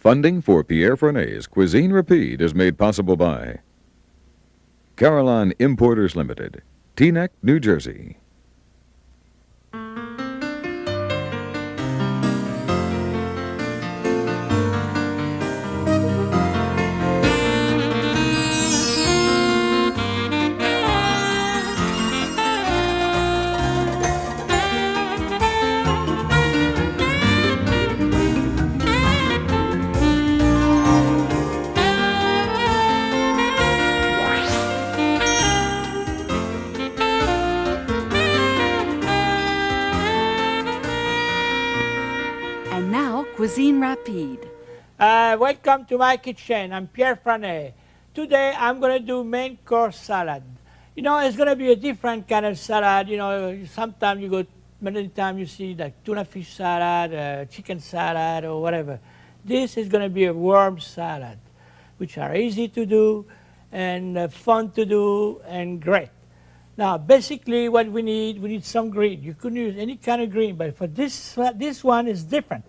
Funding for Pierre Franey's Cuisine Rapide is made possible by Caroline Importers Limited, Teaneck, New Jersey. And now, Cuisine Rapide. Welcome to my kitchen. I'm Pierre Franey. Today I'm going to do main course salad. You know, it's going to be a different kind of salad. You know, sometimes you go, many times you see like tuna fish salad, chicken salad, or whatever. This is going to be a worm salad, which are easy to do and fun to do and great. Now, basically, what we need some green. You could use any kind of green, but for this one is different.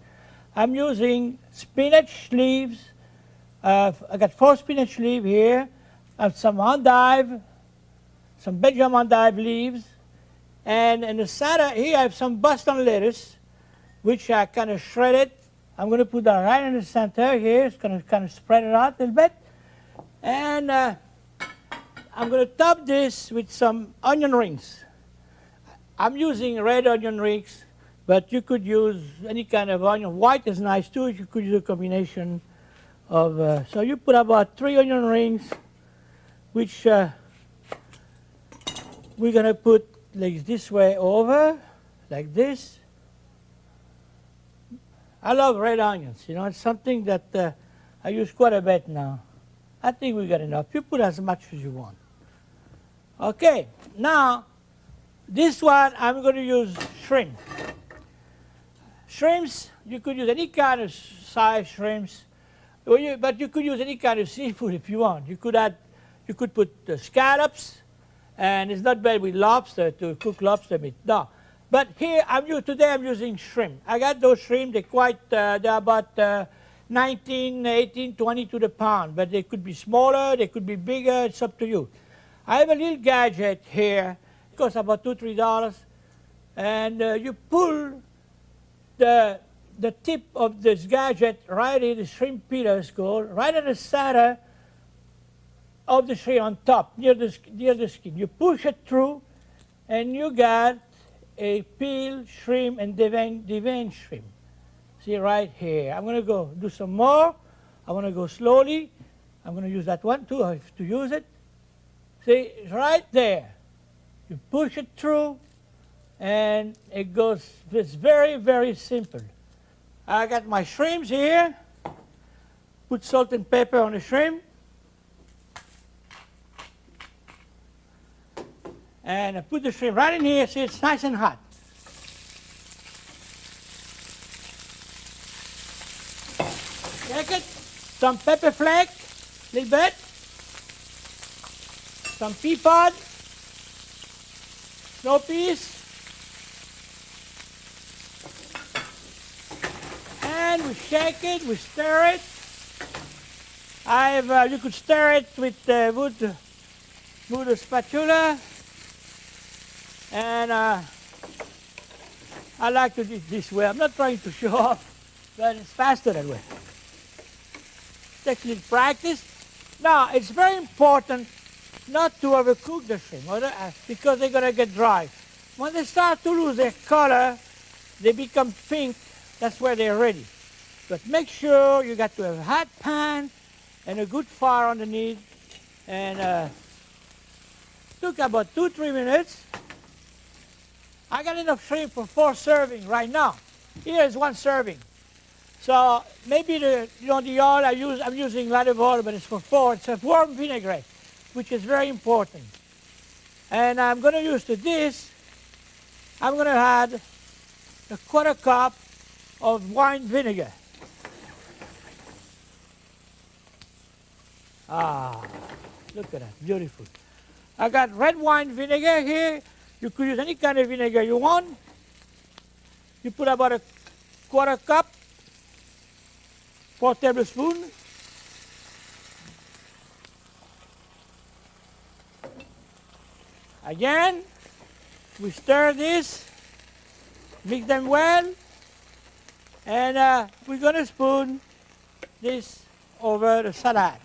I'm using spinach leaves. I got 4 spinach leaves here. I have some endive, some Belgium endive leaves, and in the center here I have some Boston lettuce, which I kind of shredded. I'm going to put that right in the center here. It's going to kind of spread it out a little bit, and I'm going to top this with some onion rings. I'm using red onion rings, but you could use any kind of onion. White is nice too. You could use a combination of, so you put about 3 onion rings, which we're going to put like this way over, like this. I love red onions. You know, it's something that I use quite a bit now. I think we got enough. You put as much as you want. Okay, now this one I'm going to use shrimp. Shrimps, you could use any kind of size shrimps, but you could use any kind of seafood if you want. You could put scallops, and it's not bad with lobster to cook lobster meat. No, but here today I'm using shrimp. I got those shrimp. They're about 19, 18, 20 to the pound, but they could be smaller, they could be bigger. It's up to you. I have a little gadget here. It costs about $2, $3, and you pull the tip of this gadget right in the shrimp peeler is called, right in the center of the shrimp on top, near the skin. You push it through, and you got a peeled shrimp and deveined shrimp. See right here. I'm going to go do some more. I want to go slowly. I'm going to use that one too. I have to use it. See, it's right there. You push it through, and it goes. It's very, very simple. I got my shrimps here. Put salt and pepper on the shrimp. And I put the shrimp right in here. See, it's nice and hot. Check it. Some pepper flake, a little bit. Some pea pod, snow peas, and we shake it, we stir it. You could stir it with wood spatula, and I like to do it this way. I'm not trying to show off, but it's faster that way. Takes a little practice. Now, it's very important not to overcook the shrimp, because they're going to get dry. When they start to lose their color, they become pink, that's where they're ready. But make sure you got to have a hot pan and a good fire underneath. And took about 2-3 minutes. I got enough shrimp for 4 servings right now. Here is 1 serving. So maybe the oil I'm using light of oil, but it's for 4. It's a warm vinaigrette, which is very important. And I'm going to use this. I'm going to add a 1/4 cup of wine vinegar. Ah, look at that, beautiful. I got red wine vinegar here. You could use any kind of vinegar you want. You put about a 1/4 cup. 4 tablespoons. Again, we stir this, mix them well, and we're going to spoon this over the salad.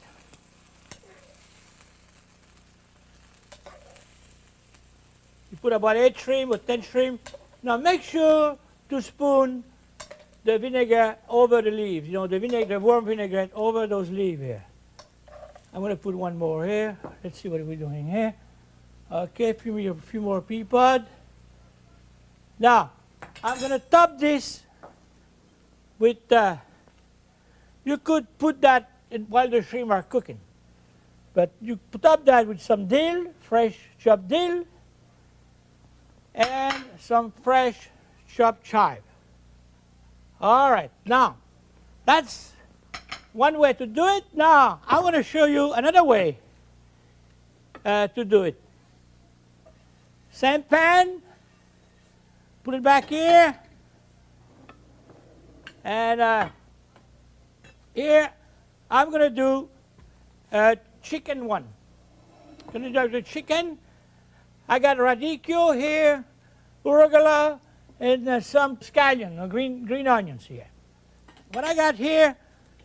You put about 8 shrimp or 10 shrimp. Now make sure to spoon the vinegar over the leaves. You know, the vinegar, the warm vinaigrette over those leaves here. I'm going to put one more here. Let's see what we're doing here. Okay, a few more pea pod. Now, I'm going to top this with, you could put that while the shrimp are cooking. But you top that with some dill, fresh chopped dill, and some fresh chopped chive. All right, now, that's one way to do it. Now, I want to show you another way to do it. Same pan, put it back here, and here I'm going to do a chicken one. Going to do the chicken. I got radicchio here, arugula, and some scallion or green onions here. What I got here,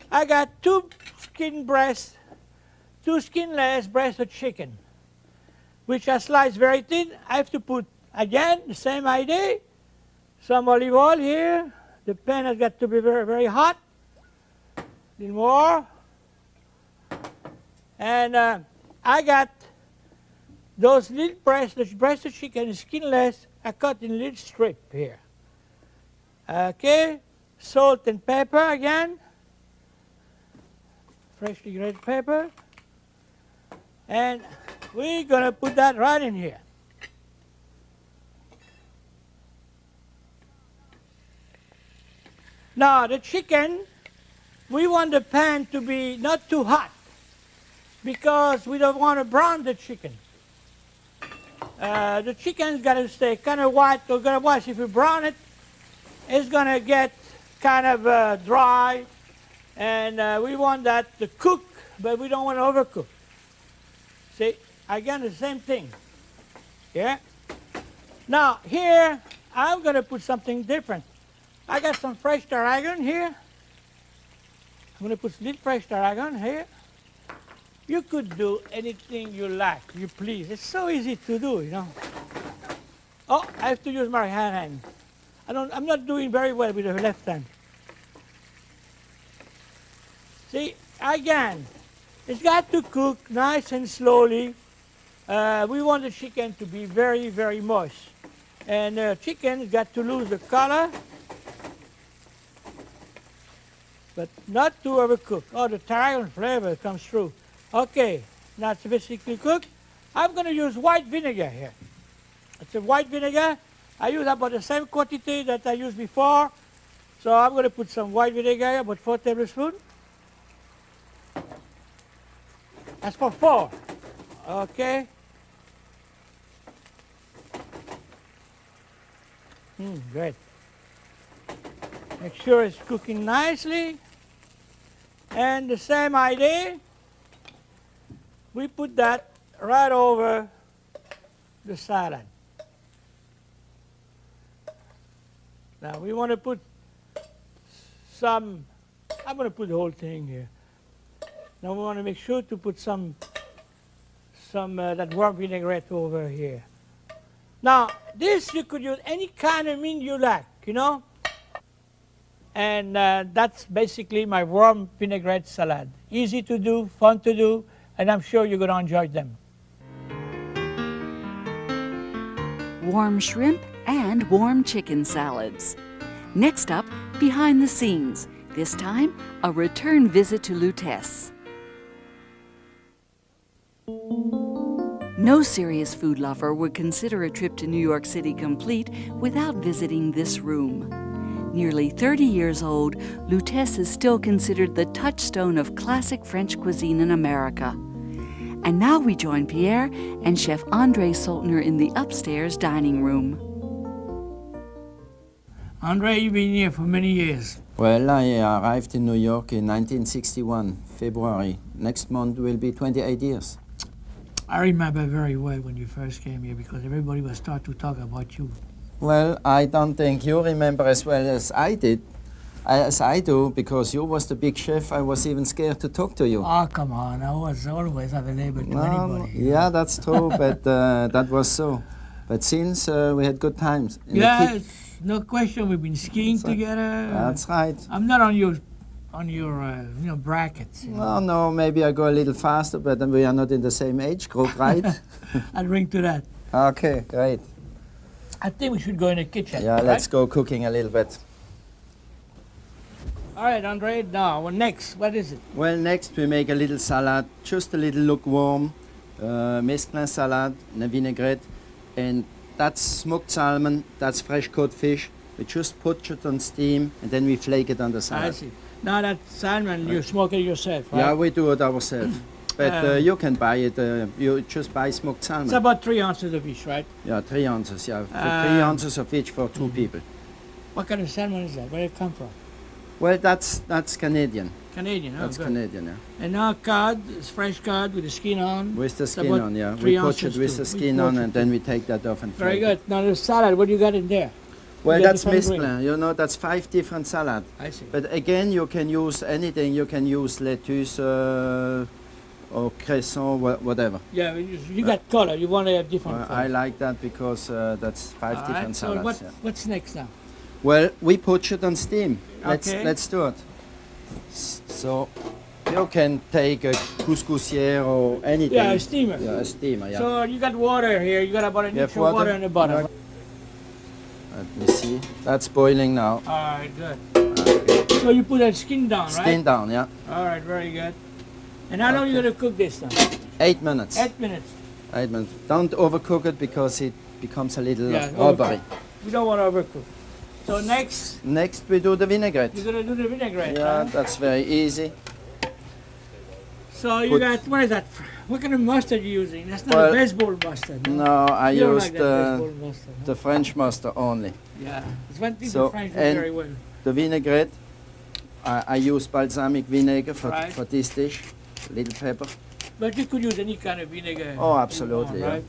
I got 2 skinless breasts of chicken, which I sliced very thin. I have to put, again, the same idea, some olive oil here. The pan has got to be very, very hot. A little more. And I got those little breasts, the breast of chicken, skinless, I cut in little strip here. Okay, salt and pepper again. Freshly grated pepper. And we're going to put that right in here. Now, the chicken, we want the pan to be not too hot because we don't want to brown the chicken. The chicken's got to stay kind of white. Otherwise, if you brown it, it's going to get kind of dry. And we want that to cook, but we don't want to overcook. See, again, the same thing. Yeah? Now, here, I'm going to put something different. I got some fresh tarragon here. I'm going to put a little fresh tarragon here. You could do anything you like, you please. It's so easy to do, you know. Oh, I have to use my hand. I'm not doing very well with the left hand. See, again, it's got to cook nice and slowly. We want the chicken to be very, very moist. And the chicken's got to lose the color, but not too overcooked. Oh, the tarragon flavor comes through. Okay, now it's basically cooked. I'm going to use white vinegar here. It's a white vinegar. I use about the same quantity that I used before. So I'm going to put some white vinegar, about 4 tablespoons. That's for 4. Okay. Great. Make sure it's cooking nicely. And the same idea, we put that right over the salad. Now we want to put some, I'm going to put the whole thing here. Now we want to make sure to put some that warm vinaigrette over here. Now this you could use any kind of meat you like, you know. And that's basically my warm vinaigrette salad. Easy to do, fun to do, and I'm sure you're going to enjoy them. Warm shrimp and warm chicken salads. Next up, behind the scenes. This time, a return visit to Lutèce. No serious food lover would consider a trip to New York City complete without visiting this room. Nearly 30 years old, Lutèce is still considered the touchstone of classic French cuisine in America. And now we join Pierre and Chef André Soltner in the upstairs dining room. André, you've been here for many years. Well, I arrived in New York in 1961, February. Next month will be 28 years. I remember very well when you first came here because everybody was start to talk about you. Well, I don't think you remember as well as I did, as I do, because you was the big chef. I was even scared to talk to you. Oh, come on. I was always available to No, anybody. you yeah, know. that's true, but that was so. But since we had good times. in the Yeah, kit- it's no question. We've been skiing So- together. That's right. I'm not on your brackets. You know. No, maybe I go a little faster, but then we are not in the same age group, right? I'll bring to that. Okay, great. I think we should go in the kitchen. Yeah, right? let's go cooking a little bit. All right, Andre. Now, next, what is it? Well, next we make a little salad, just a little lukewarm, mesclun salad, and a vinaigrette, and that's smoked salmon, that's fresh caught fish. We just put it on steam, and then we flake it on the I salad. see. Now that salmon, you smoke it yourself, right? Yeah, we do it ourselves. But you can buy it, you just buy smoked salmon. It's about 3 ounces of each, right? Yeah, 3 ounces, yeah. For 3 ounces of each for 2 people. What kind of salmon is that? Where did it come from? Well, that's Canadian. Canadian, oh, That's good. Canadian, yeah. And now cod, it's fresh cod with the skin on. With the It's skin about on, yeah. 3 We poach it ounces with too. the We skin poach on, it and then we take that off and Very flake it. good. Now the salad, what do you got in there? Well, You got that's different mesclun, you know, that's 5 different salad. I see. But again, you can use anything. You can use lettuce or crescent, whatever. Yeah, you got color. You want to have different I color. like that because that's 5 All different right, so salads. Yeah. what's next now? Well, we poach it on steam. Okay. Let's do it. So you can take a couscousière or anything. Yeah, a steamer. Yeah, a steamer, yeah. So you got water here. You got about an You inch have of water water? in the bottom. Yeah. Let me see. That's boiling now. All right, good. So you put that skin down, right? Skin down, yeah. All right, very good. And how long you gonna cook this now? 8 minutes. 8 minutes. 8 minutes. Don't overcook it because it becomes a little Yeah, rubbery. We don't want to overcook. So next, Next we do the vinaigrette. you're gonna do the vinaigrette. Yeah, huh? that's very easy. So you put- got, what is that? What kind of mustard you using? That's not Well, a baseball mustard. No, I You don't used like that baseball mustard. Huh? the French mustard only. Yeah, it's one thing So, the French do and- very well. The vinaigrette, I use balsamic vinegar Right. for this dish. Little pepper, But you could use any kind of vinegar. Oh, you absolutely, want, yeah. right?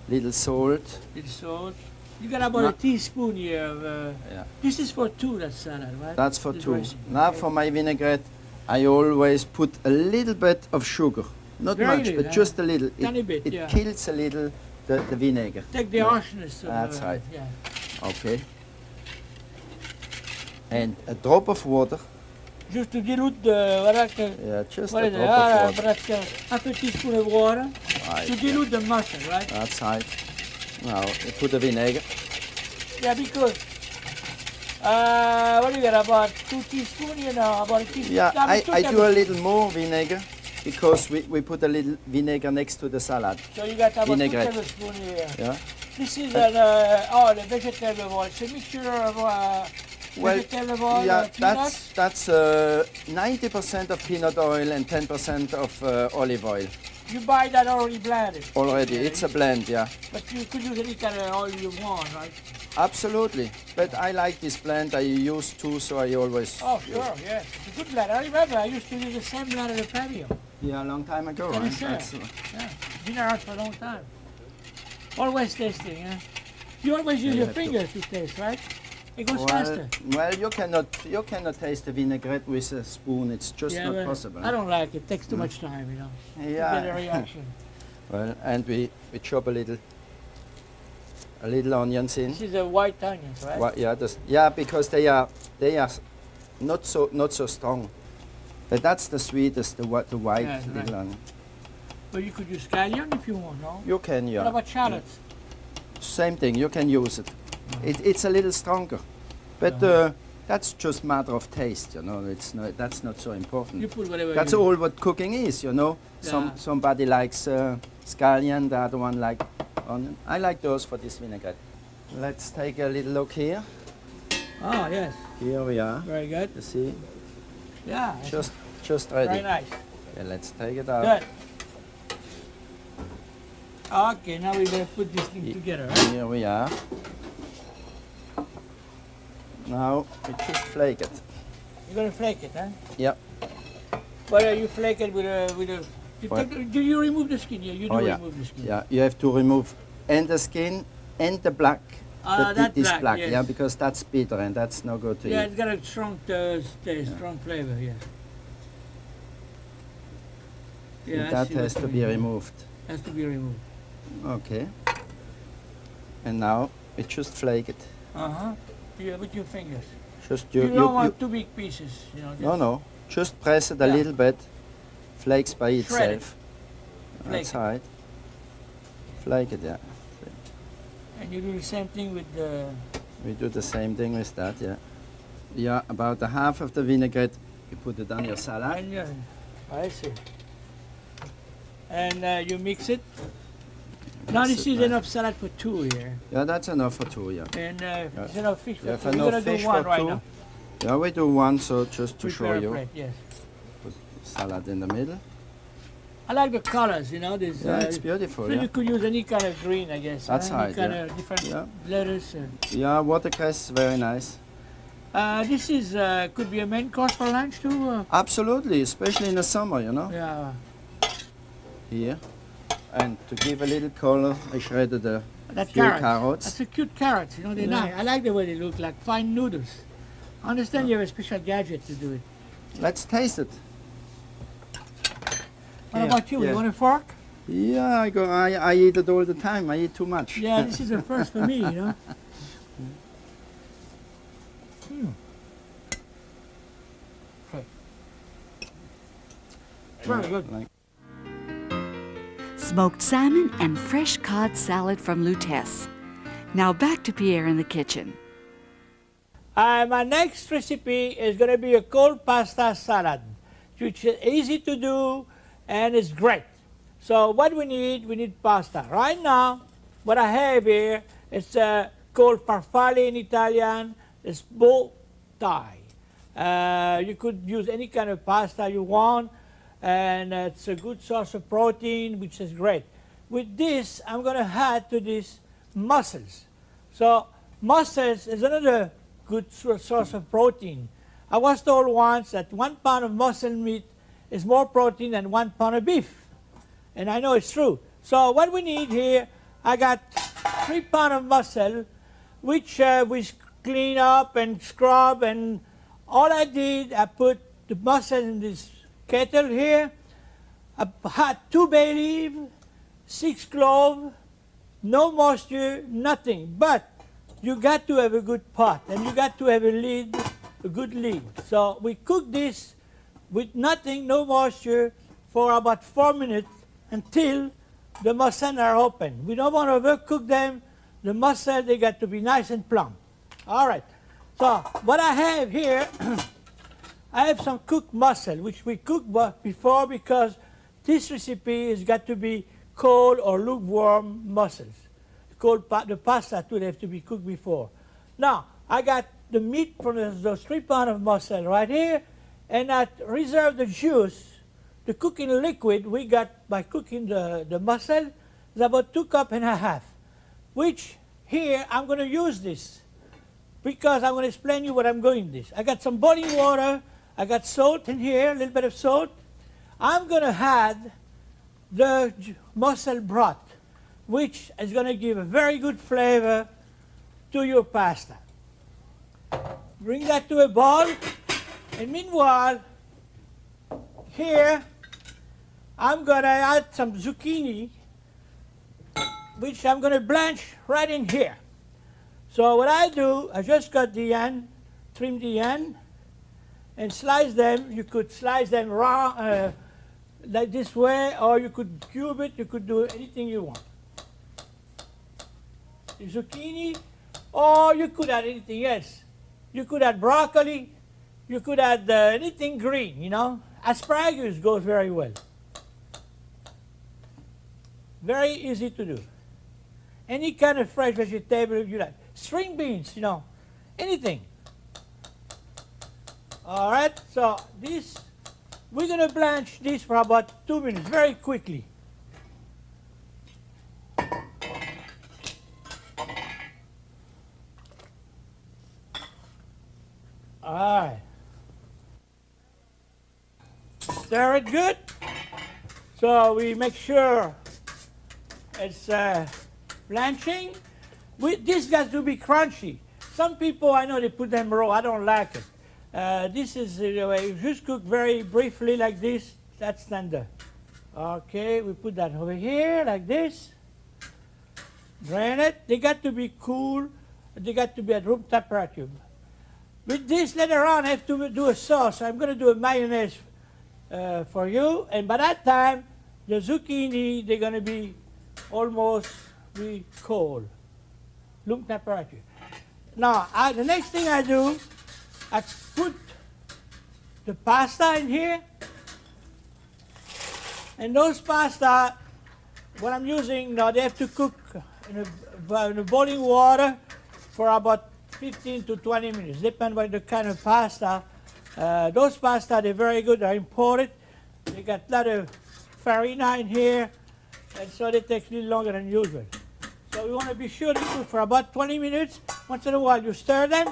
little salt. Little salt. You got about a Not- teaspoon here of. Yeah. This is for two, that salad, right? That's for The 2. dressing, Now okay. for my vinaigrette, I always put a little bit of sugar. Not Very much, little, but just a little. Tiny bit, It yeah. kills a little the vinegar. Take the Yeah. harshness of That's right. Yeah. Okay. And a drop of water. Just to dilute the. Yeah, just What a is it? drop Ah, of water. but half a teaspoon of water Right, to dilute the mustard, right? That's right. Now you put the vinegar. Yeah, because what do you got? About 2 teaspoons, you know, about a teaspoon. Yeah, Now, we I took do a everything. little more vinegar because we put a little vinegar next to the salad. So you got about 2 vinaigrette. tablespoons here. Yeah. This is the vegetable oil. It's a mixture of Well, vegetable oil, yeah, peanuts. that's 90% of peanut oil and 10% of olive oil. You buy that already blended. Already, Okay. it's a blend, yeah. But you could use any kind of oil you want, right? Absolutely. But I like this blend. I use 2, so I always. Oh, sure, yes. It's a good blend. I remember I used to use the same blend at the patio. Yeah, a long time ago. Yeah, Right? sure. That's, Yeah, been around for a long time. Always tasting, yeah. You always use you your have to- fingers to taste, right? It goes faster. well, you cannot taste the vinaigrette with a spoon. It's just Yeah, not but possible. I don't like it. It takes too much time, you know. To get a Yeah. reaction. Well, and we chop a little onions in. This is the white onions, right? Yeah, because they are not so strong. But that's the sweetest, the white Yeah, little right. onion. But you could use scallion if you want, no? You can, What yeah. about shallots? Same thing. You can use it. It's a little stronger, but that's just matter of taste, you know. That's not so important. You put whatever That's you all what cooking is, you know. Yeah. Somebody likes scallion, the other one like onion. I like those for this vinaigrette. Let's take a little look here. Oh, yes. Here we are. Very good. You see, Yeah. it's just ready. very nice. Yeah, let's take it out. Good. Okay, now we're going to put this thing together, right? Here we are. Now we just flake it. You're gonna flake it, huh? Yeah. But you flake it with a What? do you remove the skin? Yeah, you do Oh yeah. remove the skin. Yeah, you have to remove and the skin and the black. That this black, yeah, yes. because that's bitter and that's no good to Yeah, eat. it's got a strong taste, strong flavor. Yeah. Yeah, I That see what has you to be mean. removed. Has to be removed. Okay. And now we just flake it. Yeah, with your fingers. Just You don't want too big pieces, you know. no, no. Just press it a Yeah. little bit. Flakes by Shred it. itself. Flake That's it. right. Flake it, yeah. And you do the same thing with the. We do the same thing with that, yeah. Yeah, about a half of the vinaigrette, you put it on your salad. And I see. And you mix it. Now Mix this it is nice. enough salad for two here, Yeah, that's enough for two, yeah. and it's enough fish for You have two. We're enough gonna fish do one for right two? now. Yeah, we do one, so just to Prepare show a you. plate, yes. Put salad in the middle. I like the colors, you know. This. Yeah, it's beautiful, So yeah. you could use any kind of green, I guess. That's Any right, kind yeah. of different Yeah. lettuce. Yeah, watercress is very nice. This is could be a main course for lunch too. Absolutely, especially in the summer, you know. Yeah. Here. And to give a little color, I shredded a That few carrots. carrots. That's a cute carrots. You know, they're Yeah. nice. I like the way they look, like fine noodles. I understand you have a special gadget to do it. Let's taste it. What Yeah, about you? yeah. You want a fork? Yeah, I eat it all the time. I eat too much. Yeah, this is a first for me, you know. Okay. Very good. Like- Smoked salmon and fresh cod salad from Lutece. Now back to Pierre in the kitchen. My next recipe is going to be a cold pasta salad, which is easy to do and it's great. So what we need pasta. Right now, what I have here is called farfalle in Italian. It's bow tie. You could use any kind of pasta you want, and it's a good source of protein, which is great. With this, I'm going to add to this mussels. So mussels is another good source of protein. I was told once that 1 pound of mussel meat is more protein than 1 pound of beef. And I know it's true. So what we need here, I got 3 pounds of mussel, which we clean up and scrub. And all I did, I put the mussel in this kettle here. I had 2 bay leaves, 6 cloves, no moisture, nothing. But you got to have a good pot, and you got to have a lid, a good lid. So we cook this with nothing, no moisture, for about 4 minutes until the mussels are open. We don't want to overcook them. The mussels, they got to be nice and plump. All right. So what I have here, I have some cooked mussel, which we cooked before because this recipe has got to be cold or lukewarm mussels. The pasta too, they have to be cooked before. Now, I got the meat from those 3 pounds of mussel right here, and I reserve the juice. The cooking liquid we got by cooking the mussel is about 2 cups and a half, which here I'm going to use this because I'm going to explain you what I'm going this. I got some boiling water, I got salt in here, a little bit of salt. I'm going to add the mussel broth, which is going to give a very good flavor to your pasta. Bring that to a bowl, and meanwhile, here, I'm going to add some zucchini, which I'm going to blanch right in here. So what I do, I just cut the end, trim the end, and slice them. You could slice them raw, like this way, or you could cube it. You could do anything you want. The zucchini, or you could add anything else. You could add broccoli. You could add anything green, you know. Asparagus goes very well. Very easy to do. Any kind of fresh vegetable you like. String beans, you know, anything. All right, so this, we're going to blanch this for about 2 minutes, very quickly. stir it good. So we make sure it's blanching. This has to be crunchy. Some people, I know they put them raw. I don't like it. This is the way you just cook very briefly like this. That's tender. Okay, we put that over here like this. Drain it. They got to be cool. They got to be at room temperature. With this, later on, I have to do a sauce. I'm going to do a mayonnaise for you. And by that time, the zucchini, they're going to be almost cold. Room temperature. Now, the next thing I do, I put the pasta in here. And those pasta, what I'm using now, they have to cook in a boiling water for about 15 to 20 minutes, depending on the kind of pasta. Those pasta, they're very good, they're imported. They got a lot of farina in here, and so they take a little longer than usual. So we want to be sure to cook for about 20 minutes. Once in a while, you stir them.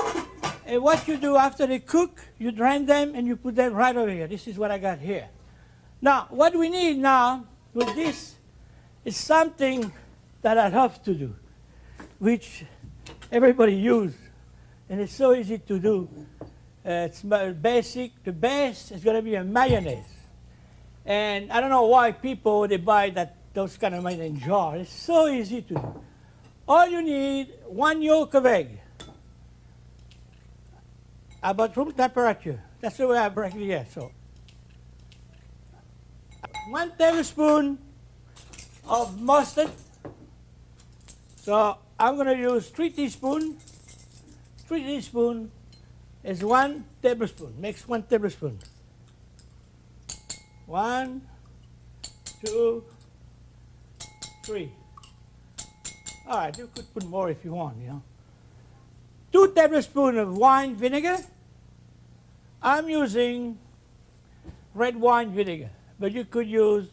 And what you do after they cook, you drain them and you put them right over here. This is what I got here. Now, what we need now with this is something that I love to do, which everybody uses. And it's so easy to do. It's basic. The base is going to be a mayonnaise. And I don't know why people, they buy those kind of mayonnaise in jars. It's so easy to do. All you need, 1 yolk of egg, about room temperature. That's the way I break it here. So, 1 tablespoon of mustard. So I'm going to use 3 teaspoons. 3 teaspoons is 1 tablespoon. Makes 1 tablespoon. 1, 2, 3. All right, you could put more if you want, 2 tablespoons of wine vinegar. I'm using red wine vinegar, but you could use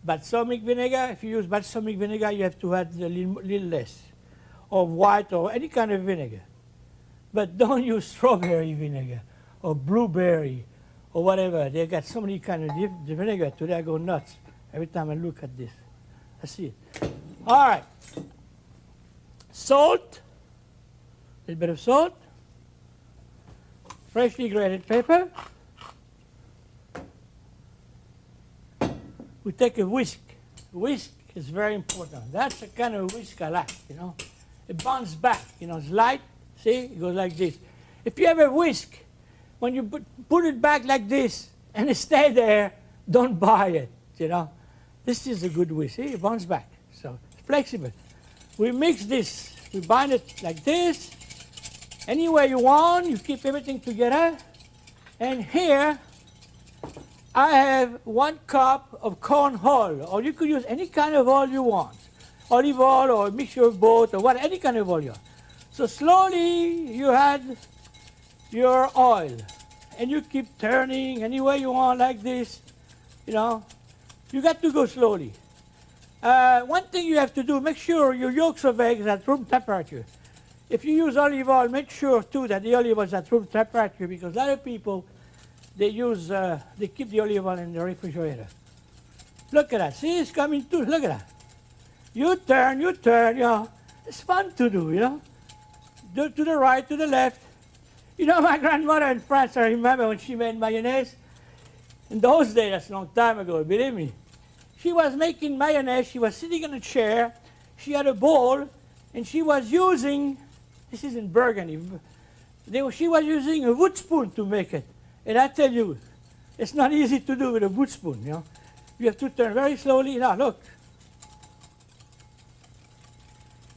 balsamic vinegar. If you use balsamic vinegar, you have to add a little less, or white or any kind of vinegar. But don't use strawberry vinegar or blueberry or whatever. They got so many kind of vinegar today. I go nuts every time I look at this. I see it. All right. Salt, a little bit of salt, freshly grated pepper. We take a whisk. Whisk is very important. That's the kind of whisk I like, It bounces back, it's light. See, it goes like this. If you have a whisk, when you put it back like this and it stay there, don't buy it, This is a good whisk. See, it bounces back. So it's flexible. We mix this. We bind it like this. Any way you want. You keep everything together. And here, I have 1 cup of corn oil. Or you could use any kind of oil you want. Olive oil or a mixture of both or what, any kind of oil you want. So slowly you add your oil. And you keep turning any way you want like this. You got to go slowly. One thing you have to do, make sure your yolks of eggs are at room temperature. If you use olive oil, make sure too that the olive oil is at room temperature, because a lot of people, they keep the olive oil in the refrigerator. Look at that. See, it's coming too. Look at that. You turn, It's fun to do, To the right, to the left. My grandmother in France, I remember when she made mayonnaise. In those days, that's a long time ago, believe me. She was making mayonnaise. She was sitting in a chair. She had a bowl, and she was using, this is in Burgundy, she was using a wood spoon to make it. And I tell you, it's not easy to do with a wood spoon, You have to turn very slowly. Now, look.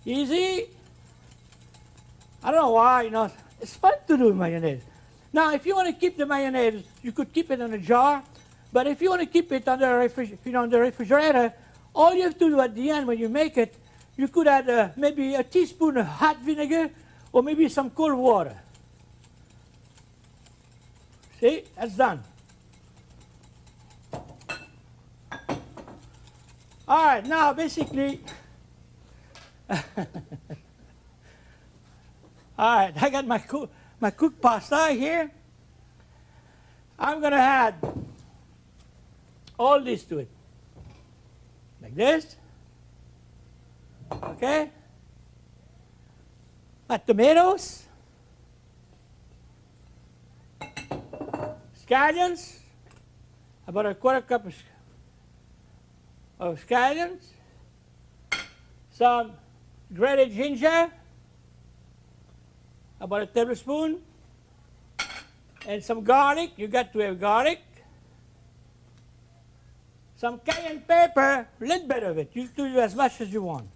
Easy. I don't know why, it's fun to do mayonnaise. Now, if you want to keep the mayonnaise, you could keep it in a jar. But if you want to keep it on the refrigerator, all you have to do at the end when you make it, you could add maybe a teaspoon of hot vinegar or maybe some cold water. See, that's done. All right, now basically, all right, I got my cooked pasta here. I'm going to add all this to it. Like this. Okay? But tomatoes, scallions, about a quarter cup of scallions, some grated ginger, about a tablespoon, and some garlic. You got to have garlic. Some cayenne pepper, a little bit of it. You do as much as you want.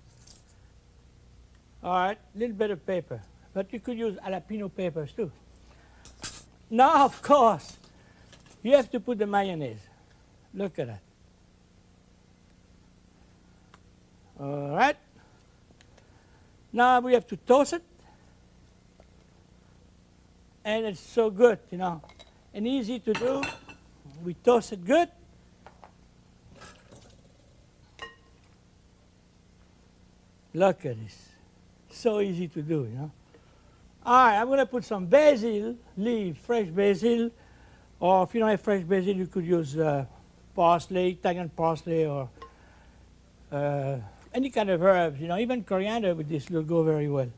All right, a little bit of pepper. But you could use jalapeno peppers too. Now, of course, you have to put the mayonnaise. Look at that. All right. Now we have to toast it. And it's so good, you know, and easy to do. We toast it good. Look at this. So easy to do, you know. All right, I'm going to put some basil leaf, fresh basil. Or if you don't have fresh basil, you could use parsley, Italian parsley, or any kind of herbs. You know, even coriander with this will go very well.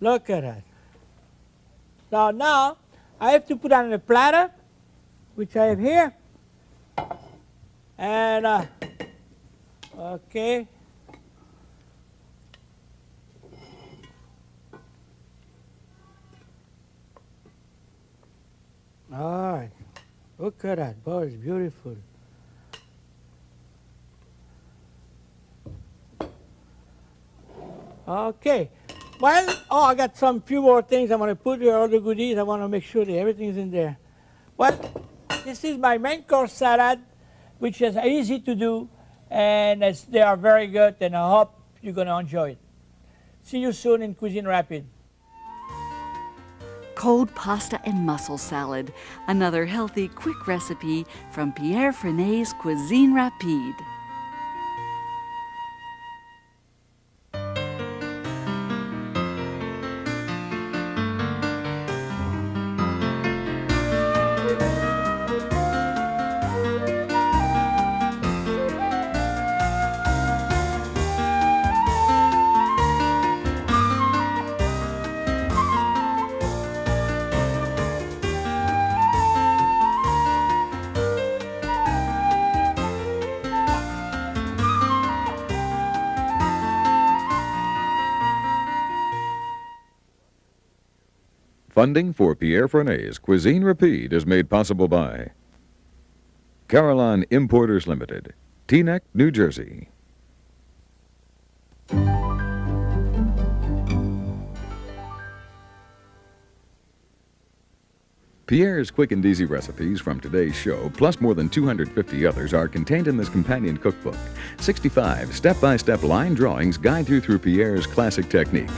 Look at that. So now I have to put on a platter, which I have here. And, okay. All right. Look at that. Boy, it's beautiful. Okay. Well, I got some few more things I want to put here, all the goodies. I want to make sure that everything's in there. Well, this is my main course salad, which is easy to do, and they are very good, and I hope you're going to enjoy it. See you soon in Cuisine Rapide. Cold pasta and mussel salad, another healthy, quick recipe from Pierre Franey's Cuisine Rapide. Funding for Pierre Franey's Cuisine Rapide is made possible by Carillon Importers Limited, Teaneck, New Jersey. Pierre's quick and easy recipes from today's show, plus more than 250 others, are contained in this companion cookbook. 65 step-by-step line drawings guide you through Pierre's classic technique.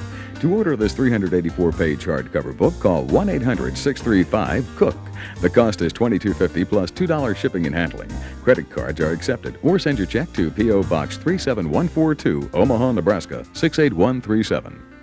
To order this 384-page hardcover book, call 1-800-635-COOK. The cost is $22.50 plus $2 shipping and handling. Credit cards are accepted, or send your check to P.O. Box 37142, Omaha, Nebraska 68137.